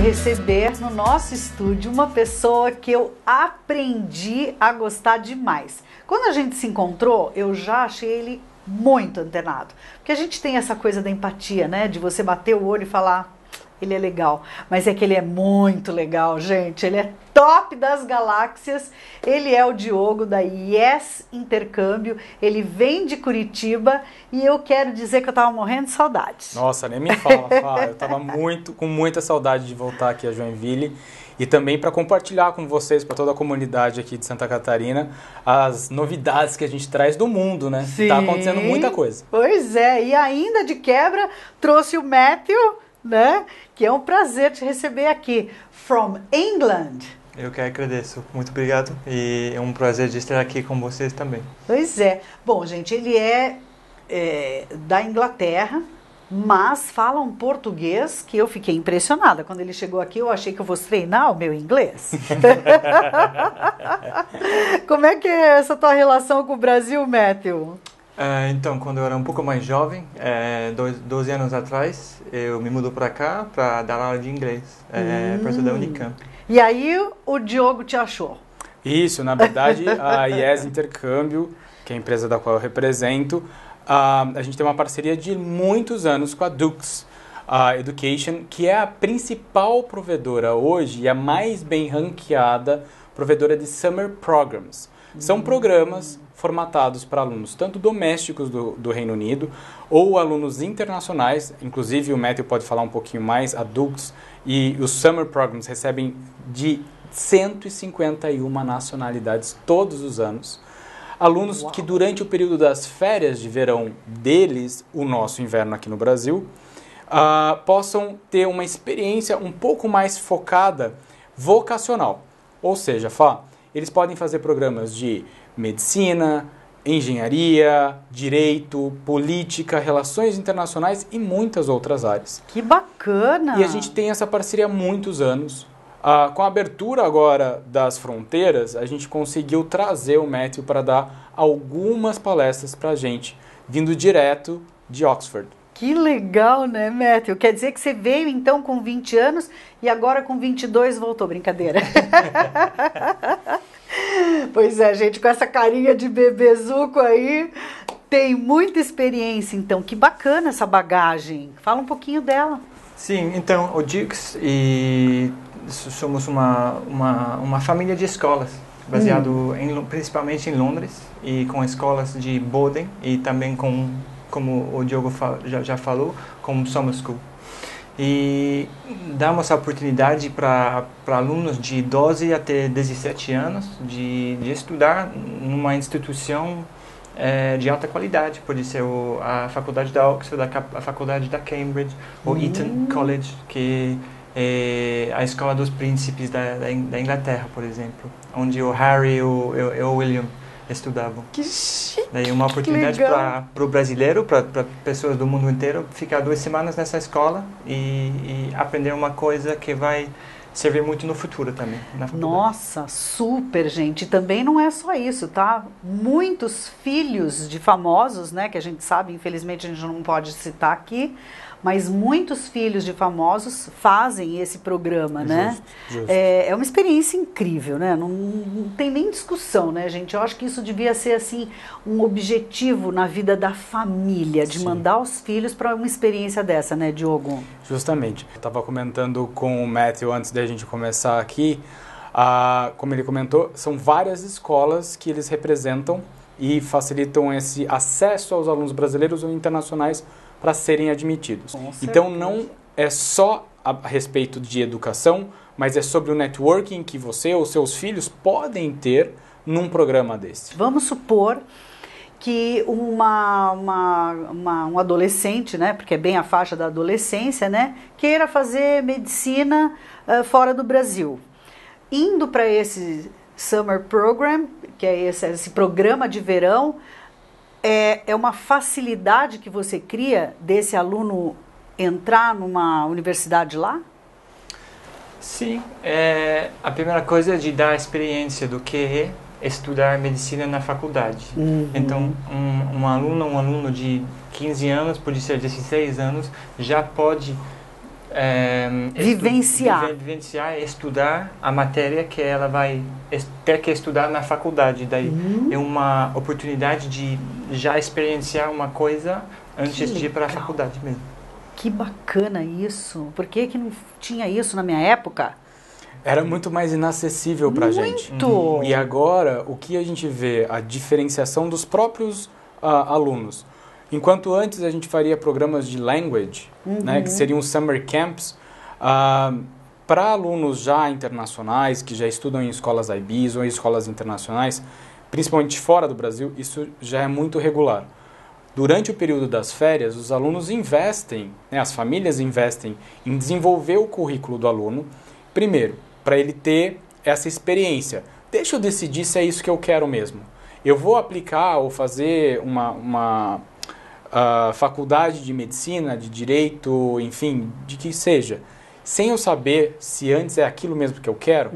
receber no nosso estúdio uma pessoa que eu aprendi a gostar demais. Quando a gente se encontrou, eu já achei ele muito antenado. Porque a gente tem essa coisa da empatia, né? De você bater o olho e falar, ele é legal. Mas é que ele é muito legal, gente. Ele é top das galáxias. Ele é o Diogo da Yes Intercâmbio. Ele vem de Curitiba e eu quero dizer que eu tava morrendo de saudades. Nossa, nem me fala, Fá. Eu tava com muita saudade de voltar aqui a Joinville e também para compartilhar com vocês, para toda a comunidade aqui de Santa Catarina, as novidades que a gente traz do mundo, né? Sim. Tá acontecendo muita coisa. Pois é, e ainda de quebra trouxe o Matthew, né? Que é um prazer te receber aqui. From England. Eu que agradeço. Muito obrigado. E é um prazer de estar aqui com vocês também. Pois é. Bom, gente, ele é da Inglaterra, mas fala um português que eu fiquei impressionada. Quando ele chegou aqui, eu achei que eu fosse treinar o meu inglês. Como é que é essa tua relação com o Brasil, Matthew? Então, quando eu era um pouco mais jovem, 12 anos atrás, eu me mudou para cá para dar aula de inglês, perto da Unicamp. E aí o Diogo te achou? Isso, na verdade, a Yes Intercâmbio, que é a empresa da qual eu represento, a gente tem uma parceria de muitos anos com a Dux Education, que é a principal provedora hoje e a mais bem ranqueada provedora de Summer Programs. São programas formatados para alunos tanto domésticos do Reino Unido ou alunos internacionais. Inclusive o Matthew pode falar um pouquinho mais. A Dux e os Summer Programs recebem de 151 nacionalidades todos os anos. Alunos que durante o período das férias de verão deles, o nosso inverno aqui no Brasil, possam ter uma experiência um pouco mais focada vocacional. Ou seja, eles podem fazer programas de medicina, engenharia, direito, política, relações internacionais e muitas outras áreas. Que bacana! E a gente tem essa parceria há muitos anos. Com a abertura agora das fronteiras, a gente conseguiu trazer o Matthew para dar algumas palestras para a gente, vindo direto de Oxford. Que legal, né, Matthew? Quer dizer que você veio então com 20 anos e agora com 22 voltou, brincadeira. Pois é, gente, com essa carinha de bebezuco aí, tem muita experiência, então. Que bacana essa bagagem. Fala um pouquinho dela. Sim, então, o Dux e somos uma família de escolas, baseado principalmente em Londres, e com escolas de Bowden e também como o Diogo já falou, como Summer School. E damos a oportunidade para alunos de 12 até 17 anos de estudar numa instituição de alta qualidade. Pode ser a faculdade da Oxford, a faculdade da Cambridge, ou Eton College, que é a escola dos príncipes da Inglaterra, por exemplo, onde o Harry e o William estudavam. Que chique! Daí uma oportunidade para o brasileiro, para pessoas do mundo inteiro, ficar 2 semanas nessa escola e aprender uma coisa que vai servir muito no futuro também. Nossa, super, gente. E também não é só isso, tá? Muitos filhos de famosos, né, que a gente sabe, infelizmente a gente não pode citar aqui, mas muitos filhos de famosos fazem esse programa, né? Justo. É uma experiência incrível, né? Não tem nem discussão, né, gente? Eu acho que isso devia ser, assim, um objetivo na vida da família, de mandar os filhos para uma experiência dessa, né, Diogo? Justamente. Eu estava comentando com o Matthew antes da gente começar aqui, como ele comentou, são várias escolas que eles representam e facilitam esse acesso aos alunos brasileiros ou internacionais para serem admitidos. Então não é só a respeito de educação, mas é sobre o networking que você ou seus filhos podem ter num programa desse. Vamos supor que um adolescente, né, porque é bem a faixa da adolescência, né, queira fazer medicina fora do Brasil. Indo para esse Summer Program, que é esse programa de verão, é uma facilidade que você cria desse aluno entrar numa universidade lá? Sim, a primeira coisa é de dar a experiência do que é estudar medicina na faculdade. Então, um aluno de 15 anos, pode ser 16 anos, já pode vivenciar e estudar a matéria que ela vai ter que estudar na faculdade. Daí é uma oportunidade de já experienciar uma coisa antes de ir para a faculdade mesmo. Que bacana isso! Por que não tinha isso na minha época? Era muito mais inacessível para a gente. Muito! E agora, o que a gente vê? A diferenciação dos próprios alunos. Enquanto antes a gente faria programas de language, né, que seriam summer camps, para alunos já internacionais, que já estudam em escolas IBs ou em escolas internacionais, principalmente fora do Brasil, isso já é muito regular. Durante o período das férias, os alunos investem, né, as famílias investem em desenvolver o currículo do aluno, primeiro, para ele ter essa experiência. Deixa eu decidir se é isso que eu quero mesmo. Eu vou aplicar ou fazer uma faculdade de medicina, de direito, enfim, de que seja, sem eu saber se antes é aquilo mesmo que eu quero.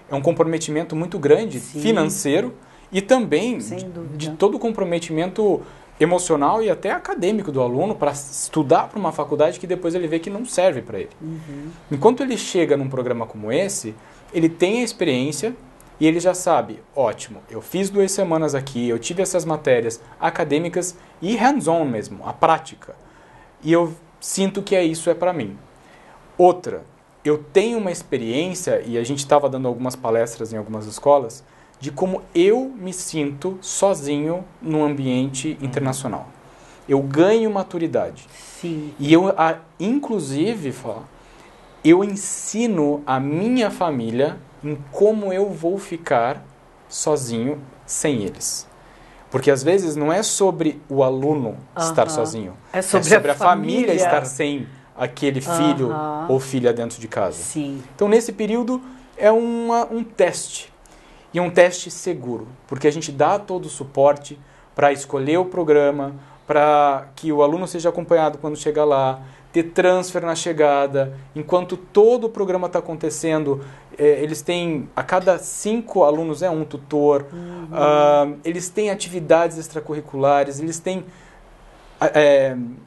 É um comprometimento muito grande, financeiro, e também de todo o comprometimento emocional e até acadêmico do aluno para estudar para uma faculdade que depois ele vê que não serve para ele. Enquanto ele chega num programa como esse, ele tem a experiência e ele já sabe, ótimo, eu fiz 2 semanas aqui, eu tive essas matérias acadêmicas e hands-on mesmo, a prática. E eu sinto que isso é para mim. Outra, eu tenho uma experiência, e a gente estava dando algumas palestras em algumas escolas, de como eu me sinto sozinho num ambiente internacional. Eu ganho maturidade. Sim. E eu, inclusive, eu ensino a minha família em como eu vou ficar sozinho sem eles. Porque às vezes não é sobre o aluno estar sozinho. É sobre a família estar sem aquele filho ou filha dentro de casa. Sim. Então, nesse período, é um teste. E um teste seguro, porque a gente dá todo o suporte para escolher o programa, para que o aluno seja acompanhado quando chegar lá, ter transfer na chegada, enquanto todo o programa está acontecendo, eles têm, a cada 5 alunos é um tutor, eles têm atividades extracurriculares, eles têm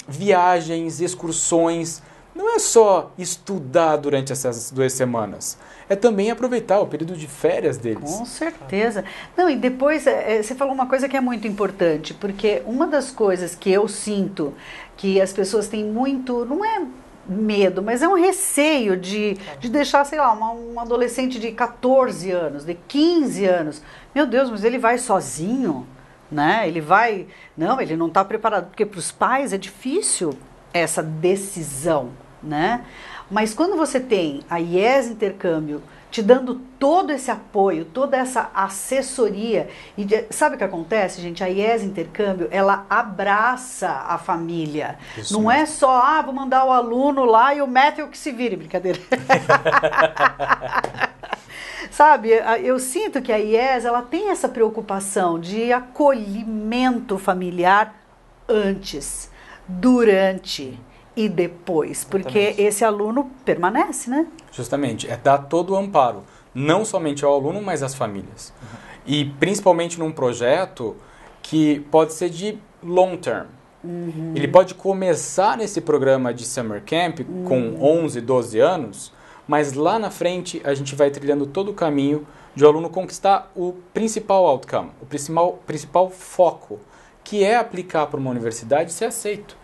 viagens, excursões. Não é só estudar durante essas 2 semanas. É também aproveitar o período de férias deles. Com certeza. Não, e depois você falou uma coisa que é muito importante, porque uma das coisas que eu sinto que as pessoas têm muito, não é medo, mas é um receio de deixar, sei lá, um adolescente de 14 anos, de 15 anos. Meu Deus, mas ele vai sozinho, né? Ele vai... Não, ele não está preparado, porque para os pais é difícil essa decisão, né? Mas quando você tem a IES Intercâmbio te dando todo esse apoio, toda essa assessoria, e sabe o que acontece, gente? A IES Intercâmbio, ela abraça a família. Isso não mesmo. É só, vou mandar o aluno lá e o Matthew que se vire, brincadeira. Sabe, eu sinto que a IES, ela tem essa preocupação de acolhimento familiar antes, durante e depois, porque esse aluno permanece, né? Justamente, é dar todo o amparo, não somente ao aluno, mas às famílias. E principalmente num projeto que pode ser de long term. Ele pode começar nesse programa de Summer Camp com 11, 12 anos, mas lá na frente a gente vai trilhando todo o caminho de o aluno conquistar o principal outcome, o principal foco, que é aplicar para uma universidade e ser aceito.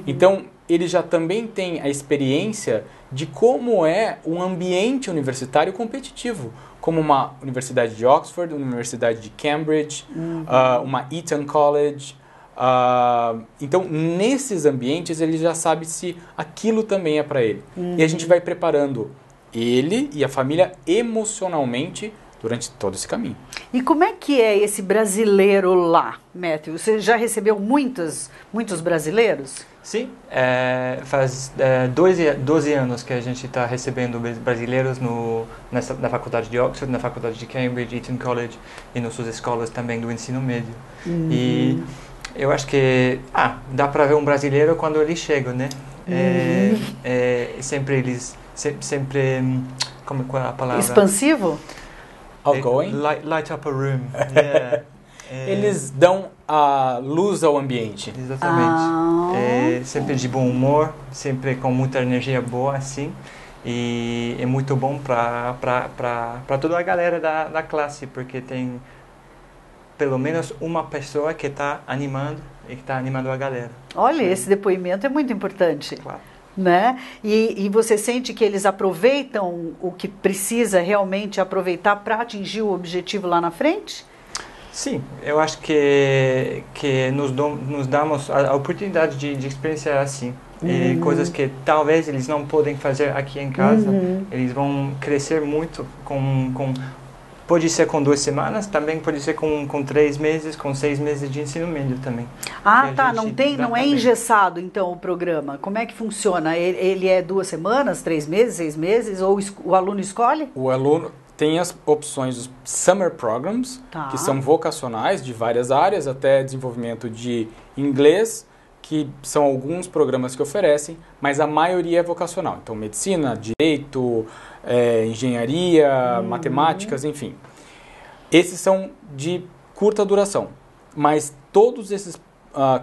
Então, ele já também tem a experiência de como é um ambiente universitário competitivo, como uma universidade de Oxford, uma universidade de Cambridge, uma Eton College. Então, nesses ambientes, ele já sabe se aquilo também é para ele. E a gente vai preparando ele e a família emocionalmente durante todo esse caminho. E como é que é esse brasileiro lá, Matthew? Você já recebeu muitos brasileiros? Sim, faz 12 anos que a gente está recebendo brasileiros na faculdade de Oxford, na faculdade de Cambridge, Eton College e nas suas escolas também do ensino médio. E eu acho que dá para ver um brasileiro quando eles chegam, né? Sempre qual é a palavra? Expansivo? Outgoing? Light up a room. Yeah. Eles dão a luz ao ambiente. Exatamente. É sempre de bom humor, sempre com muita energia boa, assim. E é muito bom para toda a galera da classe, porque tem pelo menos uma pessoa que está animando e que está animando a galera. Olha, esse depoimento é muito importante. Claro. Né? E você sente que eles aproveitam o que precisa realmente aproveitar para atingir o objetivo lá na frente? Sim, eu acho que nos damos a oportunidade de experienciar assim. E coisas que talvez eles não podem fazer aqui em casa, eles vão crescer muito pode ser com 2 semanas, também pode ser com 3 meses, com 6 meses de ensino médio também. Ah, tá, não é engessado então o programa. Como é que funciona? Ele é 2 semanas, 3 meses, 6 meses, ou o aluno escolhe? O aluno tem as opções dos Summer Programs, que são vocacionais de várias áreas, até desenvolvimento de inglês, que são alguns programas que oferecem, mas a maioria é vocacional. Então, medicina, direito, engenharia, matemáticas, enfim. Esses são de curta duração, mas todos esses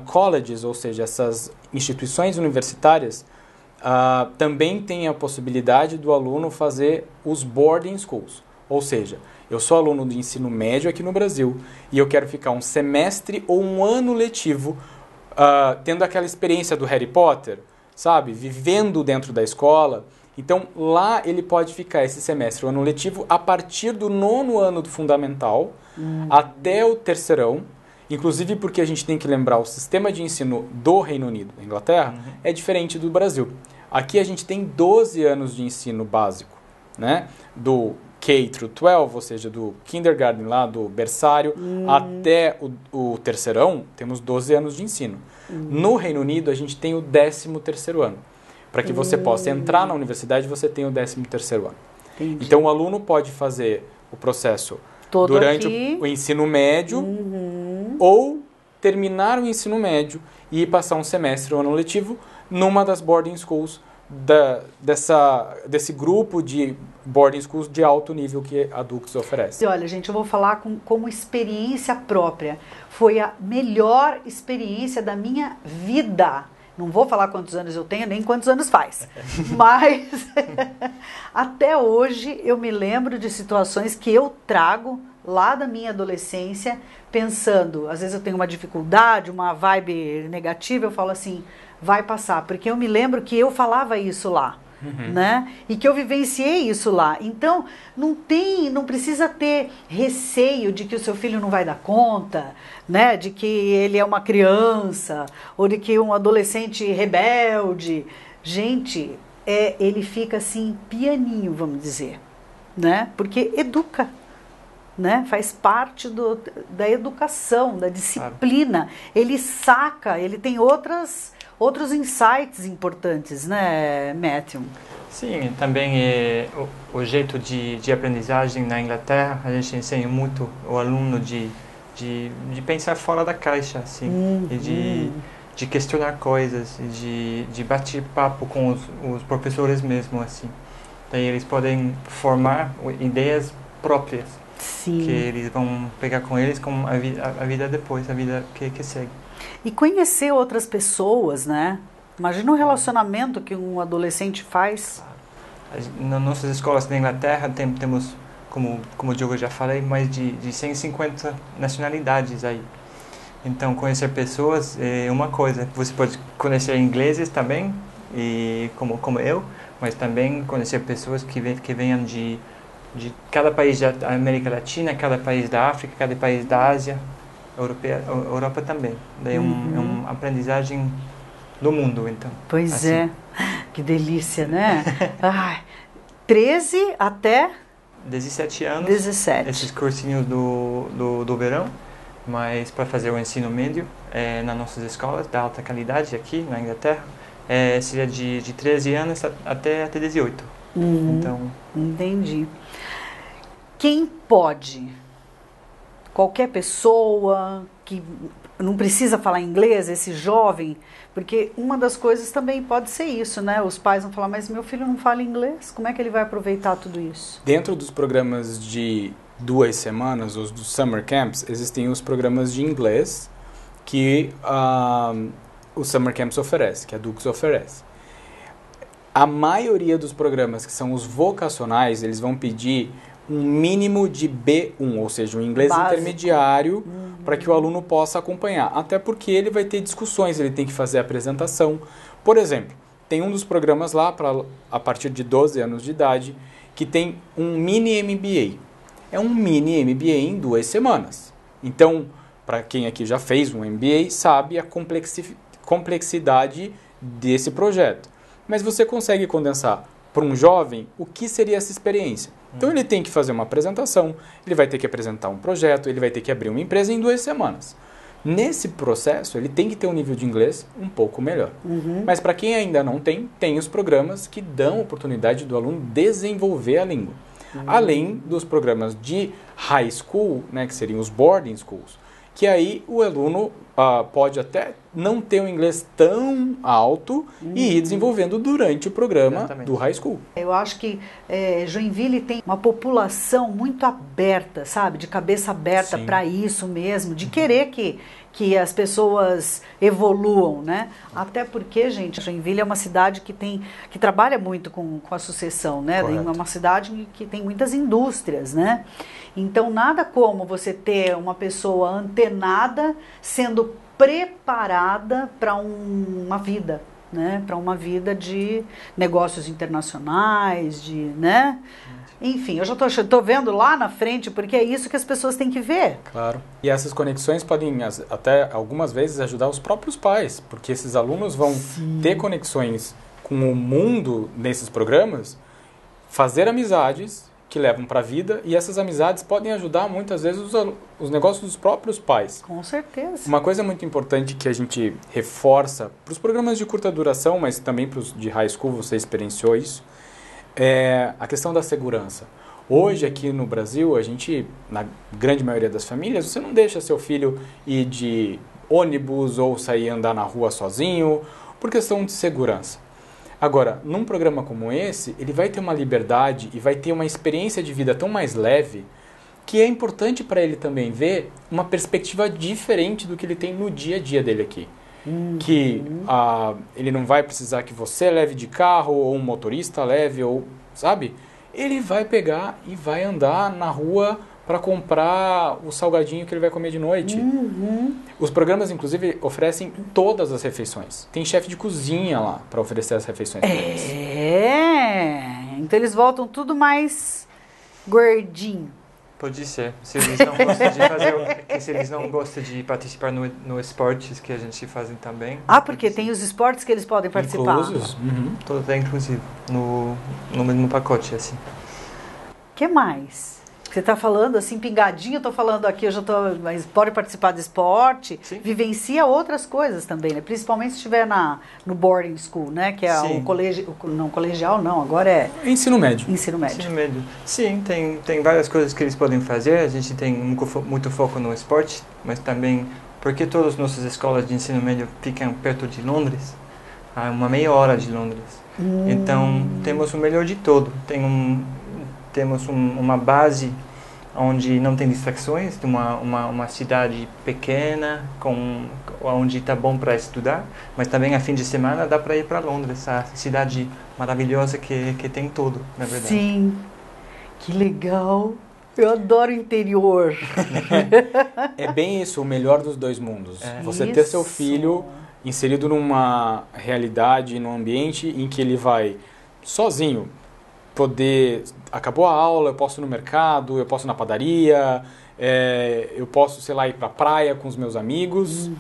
colleges, ou seja, essas instituições universitárias, também têm a possibilidade do aluno fazer os boarding schools. Ou seja, eu sou aluno de ensino médio aqui no Brasil e eu quero ficar um semestre ou um ano letivo tendo aquela experiência do Harry Potter, sabe? Vivendo dentro da escola. Então, lá ele pode ficar esse semestre, o ano letivo, a partir do 9º ano do fundamental até o terceirão. Inclusive porque a gente tem que lembrar, o sistema de ensino do Reino Unido, da Inglaterra, é diferente do Brasil. Aqui a gente tem 12 anos de ensino básico, né? Do K through 12, ou seja, do kindergarten lá, do berçário, até o terceirão, temos 12 anos de ensino. No Reino Unido, a gente tem o 13º ano. Para que você possa entrar na universidade, você tem o 13º ano. Entendi. Então, o aluno pode fazer o processo todo durante aqui. o ensino médio ou terminar o ensino médio e ir passar um semestre ou ano letivo numa das boarding schools desse grupo de boarding schools de alto nível que a Dux oferece. E olha, gente, eu vou falar como experiência própria. Foi a melhor experiência da minha vida. Não vou falar quantos anos eu tenho, nem quantos anos faz. Mas até hoje eu me lembro de situações que eu trago lá da minha adolescência, pensando, às vezes eu tenho uma dificuldade, uma vibe negativa, eu falo assim, vai passar, porque eu me lembro que eu falava isso lá, né? E que eu vivenciei isso lá. Então, não precisa ter receio de que o seu filho não vai dar conta, né? De que ele é uma criança, ou de que um adolescente rebelde. Gente, ele fica assim, pianinho, vamos dizer, né? Porque educa. Né? Faz parte da educação, da disciplina. Ele saca, ele tem outros insights importantes, né, Matthew? Sim, também o jeito de aprendizagem na Inglaterra, a gente ensina muito o aluno de pensar fora da caixa, assim, e de questionar coisas, e de bater papo com os professores mesmo, assim. Daí eles podem formar ideias próprias. Sim. Que eles vão pegar com eles com a vida depois, a vida que segue. E conhecer outras pessoas, né? Imagina o relacionamento que um adolescente faz. Nas nossas escolas na Inglaterra temos, como o Diogo já falei, mais de 150 nacionalidades aí. Então, conhecer pessoas é uma coisa. Você pode conhecer ingleses também, e como eu, mas também conhecer pessoas que venham de cada país da América Latina, cada país da África, cada país da Ásia, Europa também. Daí é uma aprendizagem do mundo, então. Pois assim. é, que delícia, né? 13 até 17 anos. 17. Esses cursinhos do verão, mas para fazer o ensino médio nas nossas escolas, da alta qualidade aqui na Inglaterra, seria de 13 anos até 18. Então, entendi. Quem pode? Qualquer pessoa que não precisa falar inglês, esse jovem, porque uma das coisas também pode ser isso, né? Os pais vão falar, mas meu filho não fala inglês, como é que ele vai aproveitar tudo isso? Dentro dos programas de 2 semanas, os dos Summer Camps, existem os programas de inglês, que o Summer Camps oferece, que a Dux oferece. A maioria dos programas que são os vocacionais, eles vão pedir um mínimo de B1, ou seja, um inglês Básico. intermediário, para que o aluno possa acompanhar. Até porque ele vai ter discussões, ele tem que fazer apresentação. Por exemplo, tem um dos programas lá, a partir de 12 anos de idade, que tem um mini MBA. É um mini MBA em 2 semanas. Então, para quem aqui já fez um MBA, sabe a complexidade desse projeto. Mas você consegue condensar para um jovem o que seria essa experiência. Então ele tem que fazer uma apresentação, ele vai ter que apresentar um projeto, ele vai ter que abrir uma empresa em 2 semanas. Nesse processo, ele tem que ter um nível de inglês um pouco melhor. Mas para quem ainda não tem, tem os programas que dão oportunidade do aluno desenvolver a língua. Além dos programas de high school, né, que seriam os boarding schools, que aí o aluno pode até não ter um inglês tão alto e ir desenvolvendo durante o programa Exatamente. do high school. Eu acho que Joinville tem uma população muito aberta, sabe? De cabeça aberta Sim. para isso mesmo, de querer que as pessoas evoluam, né? Até porque, gente, Joinville é uma cidade que trabalha muito com a sucessão, né? Correto. É uma cidade que tem muitas indústrias, né? Então, nada como você ter uma pessoa antenada sendo preparada para uma vida, né? Para uma vida de negócios internacionais, né? Enfim, eu já tô vendo lá na frente, porque é isso que as pessoas têm que ver. Claro. E essas conexões podem até algumas vezes ajudar os próprios pais, porque esses alunos vão ter conexões com o mundo nesses programas, fazer amizades que levam para a vida, e essas amizades podem ajudar muitas vezes os negócios dos próprios pais. Com certeza. Uma coisa muito importante que a gente reforça para os programas de curta duração, mas também para os de high school, você experienciou isso, é a questão da segurança. Hoje, aqui no Brasil, a gente, na grande maioria das famílias, você não deixa seu filho ir de ônibus ou sair andar na rua sozinho, por questão de segurança. Agora, num programa como esse, ele vai ter uma liberdade e vai ter uma experiência de vida tão mais leve, que é importante para ele também ver uma perspectiva diferente do que ele tem no dia a dia dele aqui. Que ele não vai precisar que você leve de carro, ou um motorista leve, ou, sabe? Ele vai pegar e vai andar na rua para comprar o salgadinho que ele vai comer de noite. Os programas, inclusive, oferecem todas as refeições. Tem chefe de cozinha lá para oferecer as refeições para eles. Então eles voltam tudo mais gordinho. Pode ser. Se eles não gostam de fazer, se eles não gostam de participar no esportes que a gente faz também. Porque tem os esportes que eles podem participar. Inclusos. Tudo é inclusivo no mesmo pacote, assim. O que mais? Você está falando assim, pingadinho, eu estou falando aqui, mas pode participar de esporte, Sim. vivencia outras coisas também, né? Principalmente se estiver no boarding school, né? Que é Sim. o colégio, não colegial não, agora é Ensino médio. ensino médio. Ensino médio. Sim, tem várias coisas que eles podem fazer. A gente tem muito foco no esporte, mas também porque todas as nossas escolas de ensino médio ficam perto de Londres, a uma meia hora de Londres. Então, temos o melhor de todo. Temos uma base onde não tem distrações, de uma cidade pequena, onde está bom para estudar, mas também a fim de semana dá para ir para Londres, a cidade maravilhosa que tem tudo, na verdade. Sim, que legal. Eu adoro o interior. É bem isso, o melhor dos dois mundos. É. Você ter seu Isso. filho inserido numa realidade, num ambiente em que ele vai sozinho poder... Acabou a aula, eu posso ir no mercado, eu posso ir na padaria, eu posso, sei lá, ir para a praia com os meus amigos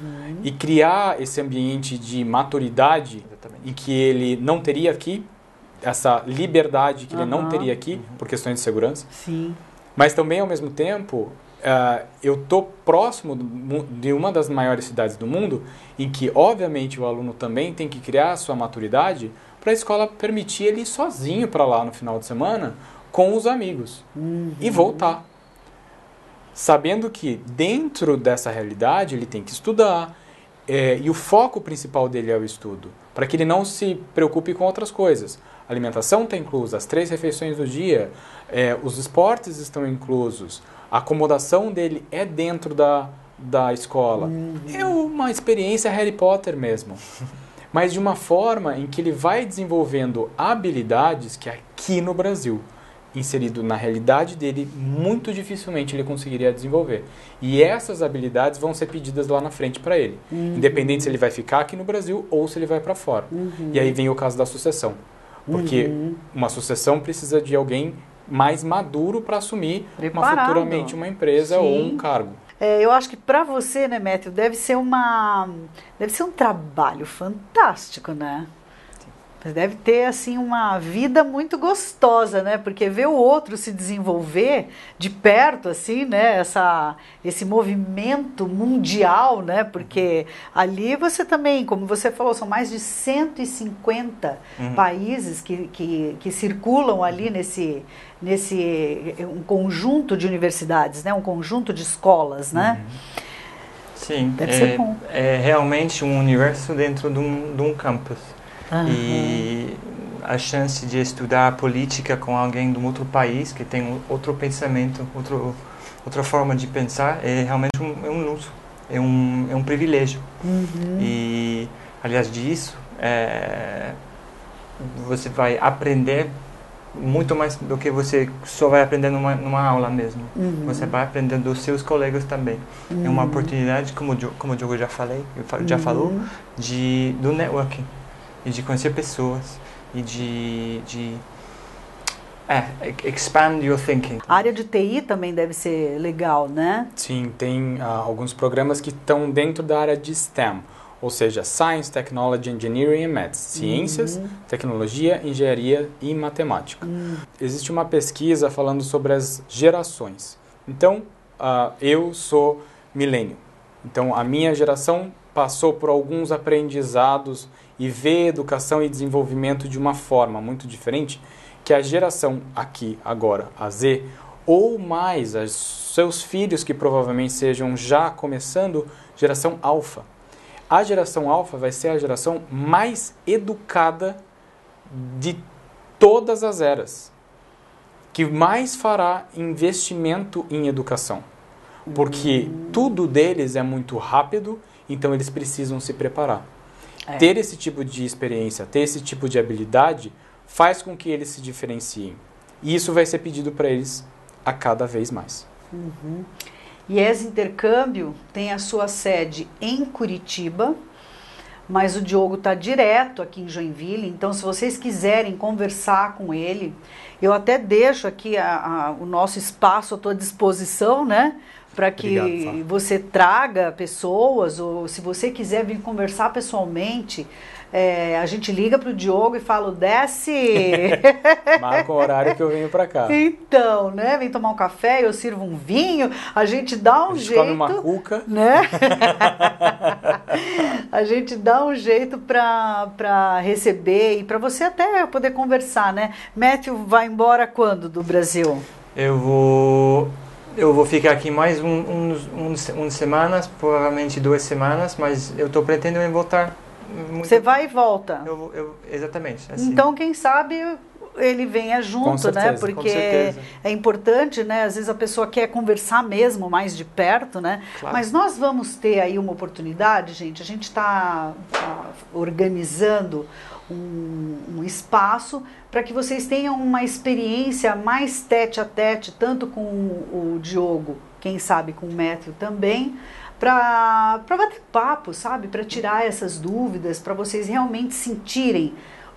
e criar esse ambiente de maturidade Exatamente. em que ele não teria aqui, essa liberdade que ele não teria aqui, por questões de segurança. Sim. Mas também, ao mesmo tempo, eu estou próximo de uma das maiores cidades do mundo, em que, obviamente, o aluno também tem que criar a sua maturidade para a escola permitir ele ir sozinho para lá no final de semana com os amigos e voltar. Sabendo que, dentro dessa realidade, ele tem que estudar e o foco principal dele é o estudo, para que ele não se preocupe com outras coisas. A alimentação está inclusa, as 3 refeições do dia, os esportes estão inclusos, a acomodação dele é dentro da escola. É uma experiência Harry Potter mesmo. Mas de uma forma em que ele vai desenvolvendo habilidades que aqui no Brasil, inserido na realidade dele, muito dificilmente ele conseguiria desenvolver. E essas habilidades vão ser pedidas lá na frente para ele, independente se ele vai ficar aqui no Brasil ou se ele vai para fora. E aí vem o caso da sucessão, porque uma sucessão precisa de alguém mais maduro para assumir futuramente uma empresa ou um cargo. Eu acho que para você, né, Matthew, deve ser um trabalho fantástico, né? Você deve ter, assim, uma vida muito gostosa, né? Porque ver o outro se desenvolver de perto, assim, né? Esse movimento mundial, né? Porque ali você também, como você falou, são mais de 150 países que circulam ali nesse um conjunto de universidades, né? Um conjunto de escolas, né? Sim, deve ser bom. É realmente um universo dentro de um campus. E a chance de estudar política com alguém de um outro país que tem outro pensamento, outra forma de pensar, é realmente um luxo, é um privilégio. E, aliás disso, você vai aprender muito mais do que você só vai aprender numa aula mesmo. Você vai aprender dos seus colegas também. É uma oportunidade, como o Diogo já falou, do networking. E de conhecer pessoas, e de expand your thinking. A área de TI também deve ser legal, né? Sim, tem alguns programas que estão dentro da área de STEM, ou seja, Science, Technology, Engineering and Maths, ciências, tecnologia, engenharia e matemática. Existe uma pesquisa falando sobre as gerações. Então, eu sou milênio. Então, a minha geração passou por alguns aprendizados e vê educação e desenvolvimento de uma forma muito diferente que a geração aqui, agora, a Z, ou mais os seus filhos que provavelmente sejam já começando geração alfa. A geração alfa vai ser a geração mais educada de todas as eras, que mais fará investimento em educação, porque tudo deles é muito rápido, então eles precisam se preparar. Ter esse tipo de experiência, ter esse tipo de habilidade, faz com que eles se diferenciem. E isso vai ser pedido para eles a cada vez mais. IES Intercâmbio tem a sua sede em Curitiba, mas o Diogo está direto aqui em Joinville, então se vocês quiserem conversar com ele, eu até deixo aqui o nosso espaço à tua disposição, né? Para que você traga pessoas, ou se você quiser vir conversar pessoalmente, a gente liga para o Diogo e fala, desce! Marca o horário que eu venho para cá. Então, né? Vem tomar um café, eu sirvo um vinho, a gente dá um jeito... come uma cuca. Né? A gente dá um jeito para receber e para você até poder conversar, né? Matthew vai embora quando do Brasil? Eu vou ficar aqui mais umas semanas, provavelmente 2 semanas, mas eu estou pretendendo voltar. Você vai e volta? Exatamente. Assim. Então, quem sabe ele venha junto, né? Porque é importante, né? Às vezes a pessoa quer conversar mesmo mais de perto, né? Claro. Mas nós vamos ter aí uma oportunidade, gente. A gente está organizando um espaço para que vocês tenham uma experiência mais tete a tete, tanto com o Diogo, quem sabe com o Matthew também, para bater papo, sabe? Para tirar essas dúvidas, para vocês realmente sentirem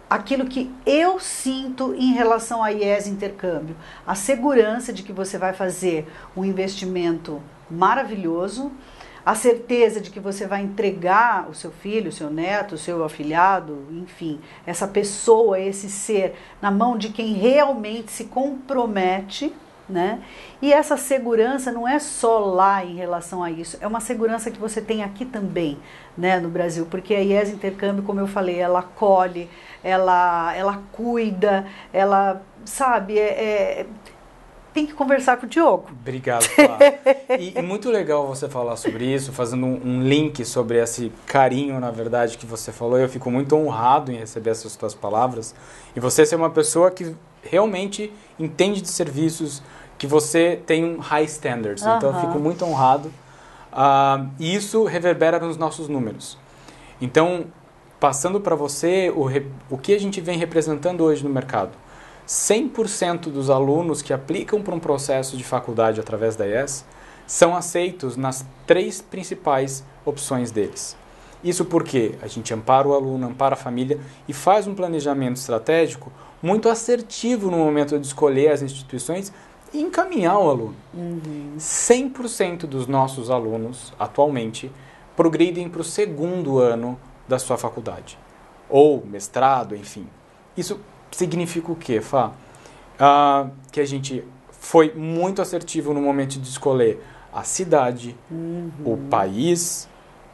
aquilo que eu sinto em relação a IES Intercâmbio. A segurança de que você vai fazer um investimento maravilhoso, a certeza de que você vai entregar o seu filho, o seu neto, o seu afilhado, enfim, essa pessoa, esse ser, na mão de quem realmente se compromete, né? E essa segurança não é só lá em relação a isso, é uma segurança que você tem aqui também, né, no Brasil, porque a IES Intercâmbio, como eu falei, ela acolhe, ela cuida, ela, sabe, tem que conversar com o Diogo. Obrigado, Flávia. E muito legal você falar sobre isso, fazendo um link sobre esse carinho, na verdade, que você falou. Eu fico muito honrado em receber essas suas palavras. E você ser uma pessoa que realmente entende de serviços, que você tem um high standards. Então, eu fico muito honrado E isso reverbera nos nossos números. Então, passando para você o que a gente vem representando hoje no mercado. 100% dos alunos que aplicam para um processo de faculdade através da IES são aceitos nas 3 principais opções deles. Isso porque a gente ampara o aluno, ampara a família e faz um planejamento estratégico muito assertivo no momento de escolher as instituições e encaminhar o aluno. 100% dos nossos alunos, atualmente, progridem para o 2º ano da sua faculdade. Ou mestrado, enfim. Isso significa o quê, Fá? Que a gente foi muito assertivo no momento de escolher a cidade, o país,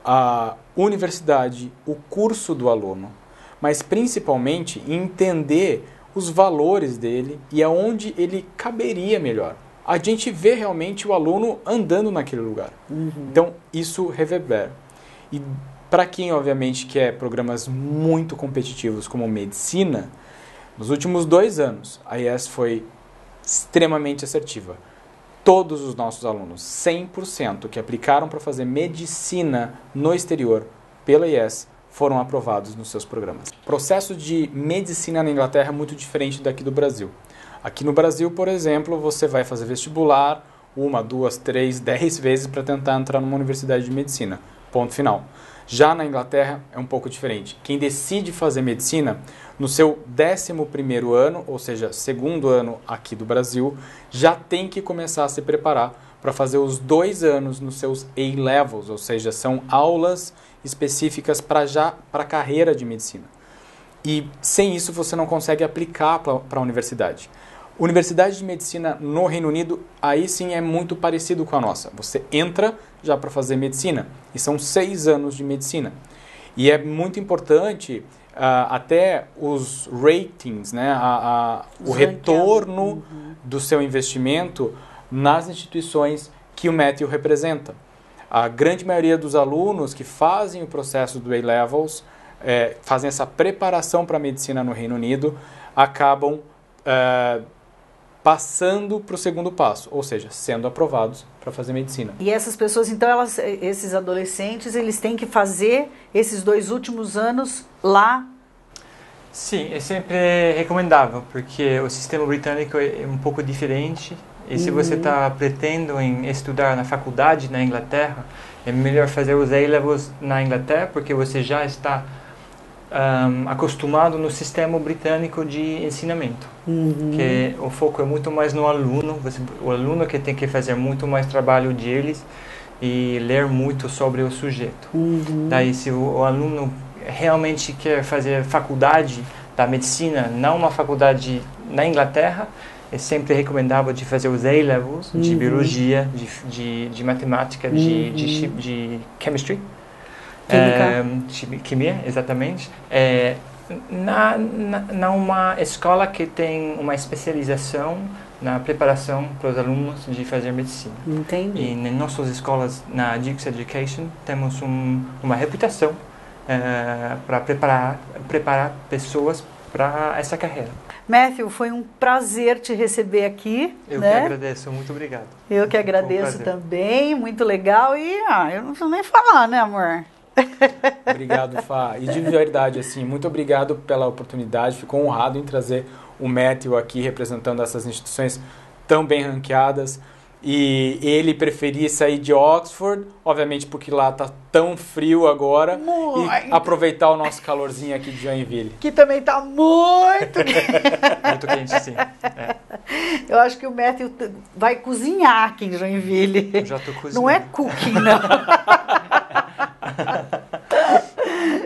a universidade, o curso do aluno, mas principalmente entender os valores dele e aonde ele caberia melhor. A gente vê realmente o aluno andando naquele lugar. Então, isso reverbera. E para quem, obviamente, quer programas muito competitivos como medicina, nos últimos 2 anos, a IES foi extremamente assertiva. Todos os nossos alunos, 100% que aplicaram para fazer medicina no exterior pela IES, foram aprovados nos seus programas. O processo de medicina na Inglaterra é muito diferente daqui do Brasil. Aqui no Brasil, por exemplo, você vai fazer vestibular 1, 2, 3, 10 vezes para tentar entrar numa universidade de medicina. Ponto final. Já na Inglaterra é um pouco diferente. Quem decide fazer medicina, no seu 11º ano, ou seja, 2º ano aqui do Brasil, já tem que começar a se preparar para fazer os 2 anos nos seus A-Levels, ou seja, são aulas específicas para a carreira de medicina. E sem isso você não consegue aplicar para a universidade. Universidade de medicina no Reino Unido, aí sim é muito parecido com a nossa. Você entra já para fazer medicina, e são 6 anos de medicina. E é muito importante até os ratings, né, o retorno do seu investimento nas instituições que o Matthew representa. A grande maioria dos alunos que fazem o processo do A-Levels, fazem essa preparação para a medicina no Reino Unido, acabam passando para o 2º passo, ou seja, sendo aprovados para fazer medicina. E essas pessoas, então, esses adolescentes, eles têm que fazer esses 2 últimos anos lá? Sim, é sempre recomendável, porque o sistema britânico é um pouco diferente. E se você está pretendendo em estudar na faculdade na Inglaterra, é melhor fazer os A-Levels na Inglaterra, porque você já está acostumado no sistema britânico de ensinamento. Que o foco é muito mais no aluno, o aluno que tem que fazer muito mais trabalho deles e ler muito sobre o sujeito. Daí, se o aluno realmente quer fazer faculdade da medicina, não uma faculdade na Inglaterra, é sempre recomendável de fazer os A-Levels de biologia, de matemática, de chemistry. Química, exatamente. Numa escola que tem uma especialização na preparação para os alunos de fazer medicina. Entendi. E em nossas escolas, na Dukes Education, temos uma reputação para preparar pessoas para essa carreira. Matthew, foi um prazer te receber aqui. Eu que agradeço, muito obrigado. Eu que agradeço também, muito legal. E eu não preciso nem falar, né, amor? Obrigado, Fá. E de verdade, assim, muito obrigado pela oportunidade. Fico honrado em trazer o Matthew aqui representando essas instituições tão bem ranqueadas. E ele preferia sair de Oxford, obviamente porque lá tá tão frio agora, e aproveitar o nosso calorzinho aqui de Joinville. Que também tá muito muito quente, sim. Eu acho que o Matthew vai cozinhar aqui em Joinville. Eu já tô cozinhando. Não é cooking, não.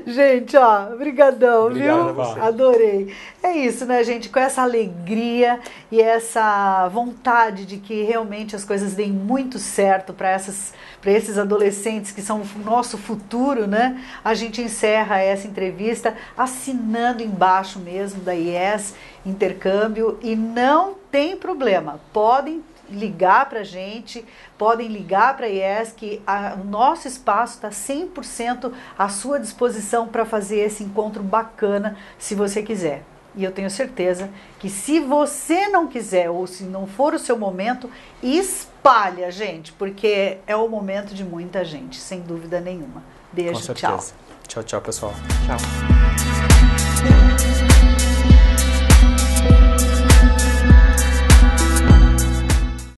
Gente, ó, brigadão, viu? Adorei. É isso, né, gente? Com essa alegria e essa vontade de que realmente as coisas deem muito certo para esses adolescentes que são o nosso futuro, né? A gente encerra essa entrevista assinando embaixo mesmo da IES Intercâmbio, e não tem problema, podem ligar para a gente, podem ligar para a IES, que o nosso espaço está 100% à sua disposição para fazer esse encontro bacana, se você quiser. E eu tenho certeza que se você não quiser ou se não for o seu momento, espalha, gente, porque é o momento de muita gente, sem dúvida nenhuma. Beijo, Com certeza. tchau. Tchau, tchau, pessoal. Tchau.